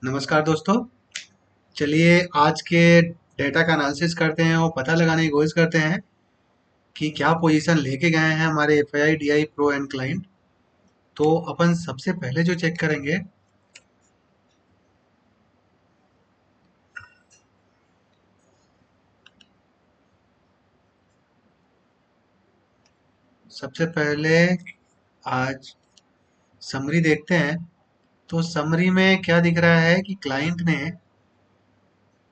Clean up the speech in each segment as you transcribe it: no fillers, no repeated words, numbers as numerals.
नमस्कार दोस्तों। चलिए आज के डेटा का एनालिसिस करते हैं और पता लगाने की कोशिश करते हैं कि क्या पोजीशन लेके गए हैं हमारे F I D I pro and client. तो अपन सबसे पहले जो चेक करेंगे, सबसे पहले आज समरी देखते हैं। तो समरी में क्या दिख रहा है कि क्लाइंट ने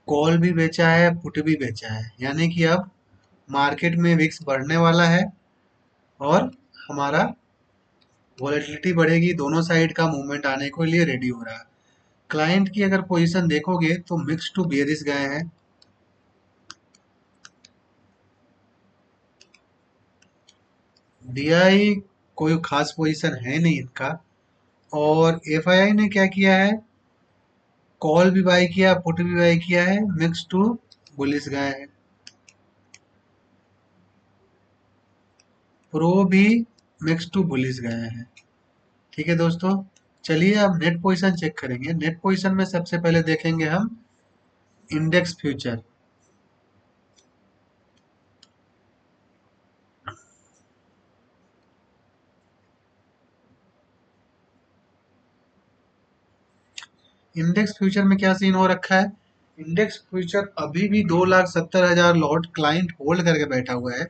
कॉल भी बेचा है, पुट भी बेचा है, यानी कि अब मार्केट में विक्स बढ़ने वाला है और हमारा वॉलेटिलिटी बढ़ेगी, दोनों साइड का मूवमेंट आने के लिए रेडी हो रहा है। क्लाइंट की अगर पोजीशन देखोगे तो मिक्स टू बेयरिश गए हैं। डीआई कोई खास पोजीशन है नहीं इनका। और एफआईआई ने क्या किया है, कॉल भी बाय किया, पुट भी बाय किया है, मिक्स टू बुलिश गए हैं। प्रो भी मिक्स टू बुलिश गए हैं। ठीक है दोस्तों, चलिए अब नेट पोजीशन चेक करेंगे। नेट पोजीशन में सबसे पहले देखेंगे हम इंडेक्स फ्यूचर। इंडेक्स फ्यूचर में क्या सीन हो रखा है, इंडेक्स फ्यूचर अभी भी 2,70,000 लॉट क्लाइंट होल्ड करके बैठा हुआ है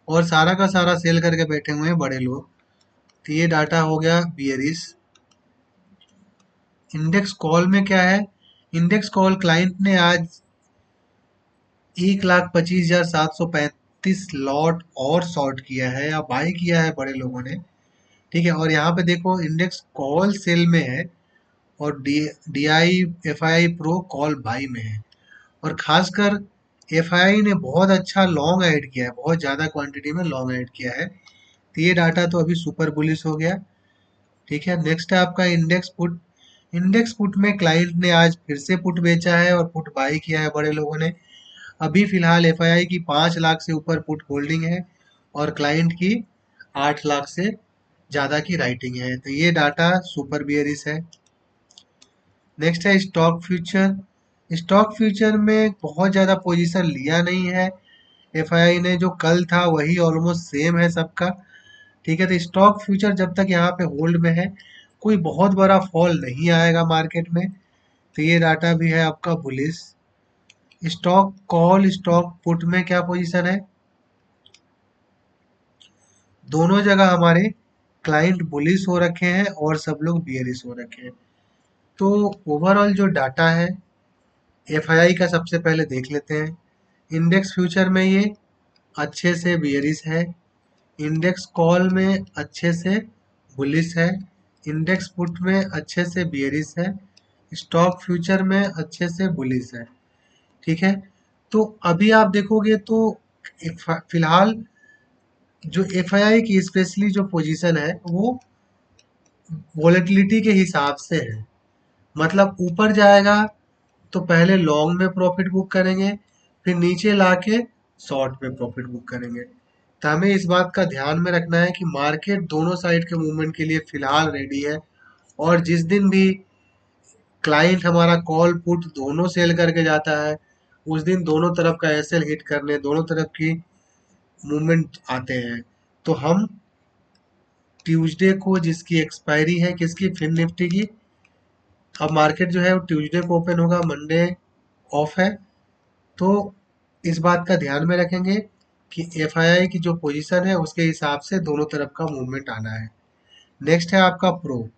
और सारा का सारा सेल करके बैठे हुए हैं बड़े लोग। तो ये डाटा हो गया बियरिश। इंडेक्स कॉल में क्या है, इंडेक्स कॉल क्लाइंट ने आज 1,25,735 लॉट और शॉर्ट किया है या बाई किया है बड़े लोगों ने। ठीक है, और यहाँ पे देखो इंडेक्स कॉल सेल में है और D I F I pro call by में है। और खासकर एफ आई ने बहुत अच्छा लॉन्ग ऐड किया है, बहुत ज़्यादा क्वांटिटी में लॉन्ग ऐड किया है। तो ये डाटा तो अभी सुपर बुलिश हो गया। ठीक है, नेक्स्ट है आपका इंडेक्स पुट। इंडेक्स पुट में क्लाइंट ने आज फिर से पुट बेचा है और पुट बाई किया है बड़े लोगों ने। अभी फिलहाल एफआईआई की 5 लाख से ऊपर पुट होल्डिंग है और क्लाइंट की 8 लाख से ज़्यादा की राइटिंग है। तो ये डाटा सुपर बियरिश है। नेक्स्ट है स्टॉक फ्यूचर। स्टॉक फ्यूचर में बहुत ज़्यादा पोजीशन लिया नहीं है एफआईआई ने, जो कल था वही ऑलमोस्ट सेम है सबका। ठीक है, तो स्टॉक फ्यूचर जब तक यहाँ पे होल्ड में है कोई बहुत बड़ा फॉल नहीं आएगा मार्केट में। तो ये डाटा भी है आपका bullish. Stock call stock put में क्या पोजीशन है, दोनों जगह हमारे क्लाइंट बुलिश हो रखे हैं और सब लोग बियरिश हो रखे हैं। तो ओवरऑल जो डाटा है एफआईआई का सबसे पहले देख लेते हैं। इंडेक्स फ्यूचर में ये अच्छे से बियरिश है, इंडेक्स कॉल में अच्छे से बुलिश है, इंडेक्स पुट में अच्छे से बियरिश है, स्टॉक फ्यूचर में अच्छे से बुलिश है। ठीक है, तो अभी आप देखोगे तो फिलहाल जो एफआईआई की स्पेशली जो पोजीशन है वो वोलेटिलिटी के हिसाब से है। मतलब ऊपर जाएगा तो पहले लॉन्ग में प्रॉफिट बुक करेंगे, फिर नीचे लाके शॉर्ट में प्रॉफिट बुक करेंगे। तो हमें इस बात का ध्यान में रखना है कि मार्केट दोनों साइड के मूवमेंट के लिए फिलहाल रेडी है। और जिस दिन भी क्लाइंट हमारा कॉल पुट दोनों सेल करके जाता है उस दिन दोनों तरफ का एसएल हिट करने, दोनों तरफ की मूवमेंट आते हैं। तो हम ट्यूसडे को, जिसकी एक्सपायरी है किसकी, फिन निफ्टी की, अब मार्केट जो है वो ट्यूसडे को ओपन होगा, मंडे ऑफ है। तो इस बात का ध्यान में रखेंगे कि एफआईआई की जो पोजीशन है उसके हिसाब से दोनों तरफ का मूवमेंट आना है। नेक्स्ट है आपका प्रो।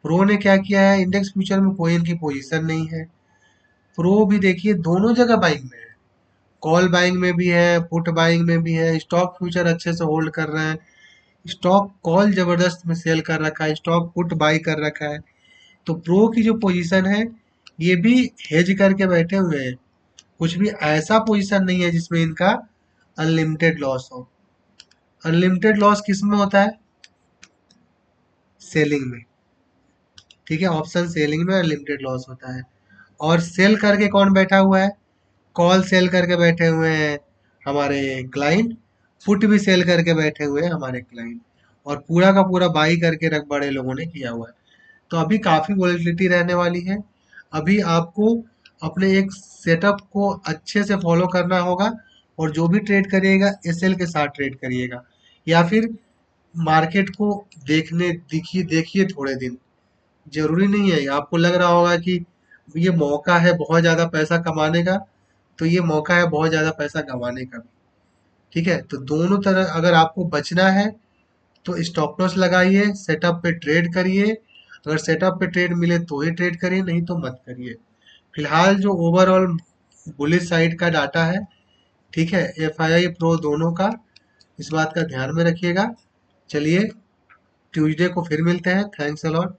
प्रो ने क्या किया है, इंडेक्स फ्यूचर में कोई इनकी पोजीशन नहीं है। प्रो भी देखिए दोनों जगह बाइंग में है, कॉल बाइंग में भी है, पुट बाइंग में भी है। स्टॉक फ्यूचर अच्छे से होल्ड कर रहे हैं, स्टॉक कॉल जबरदस्त में सेल कर रखा है, स्टॉक पुट बाई कर रखा है। तो प्रो की जो पोजीशन है ये भी हेज करके बैठे हुए हैं। कुछ भी ऐसा पोजीशन नहीं है जिसमें इनका अनलिमिटेड लॉस हो। अनलिमिटेड लॉस किस में होता है, सेलिंग में। ठीक है, ऑप्शन सेलिंग में अनलिमिटेड लॉस होता है। और सेल करके कौन बैठा हुआ है, कॉल सेल करके बैठे हुए हैं हमारे क्लाइंट, पुट भी सेल करके बैठे हुए हैं हमारे क्लाइंट, और पूरा का पूरा बाई करके रख बड़े लोगों ने किया हुआ है। तो अभी काफ़ी वॉलेटिलिटी रहने वाली है। अभी आपको अपने एक सेटअप को अच्छे से फॉलो करना होगा और जो भी ट्रेड करिएगा एसएल के साथ ट्रेड करिएगा, या फिर मार्केट को देखिए देखिए थोड़े दिन। जरूरी नहीं है, आपको लग रहा होगा कि ये मौका है बहुत ज्यादा पैसा कमाने का, तो ये मौका है बहुत ज्यादा पैसा गंवाने का भी। ठीक है, तो दोनों तरह अगर आपको बचना है तो स्टॉप लॉस लगाइए, सेटअप पे ट्रेड करिए। अगर सेटअप पे ट्रेड मिले तो ही ट्रेड करिए, नहीं तो मत करिए। फिलहाल जो ओवरऑल बुलिश साइड का डाटा है, ठीक है, एफआईआई प्रो दोनों का, इस बात का ध्यान में रखिएगा। चलिए, ट्यूसडे को फिर मिलते हैं। Thanks a lot.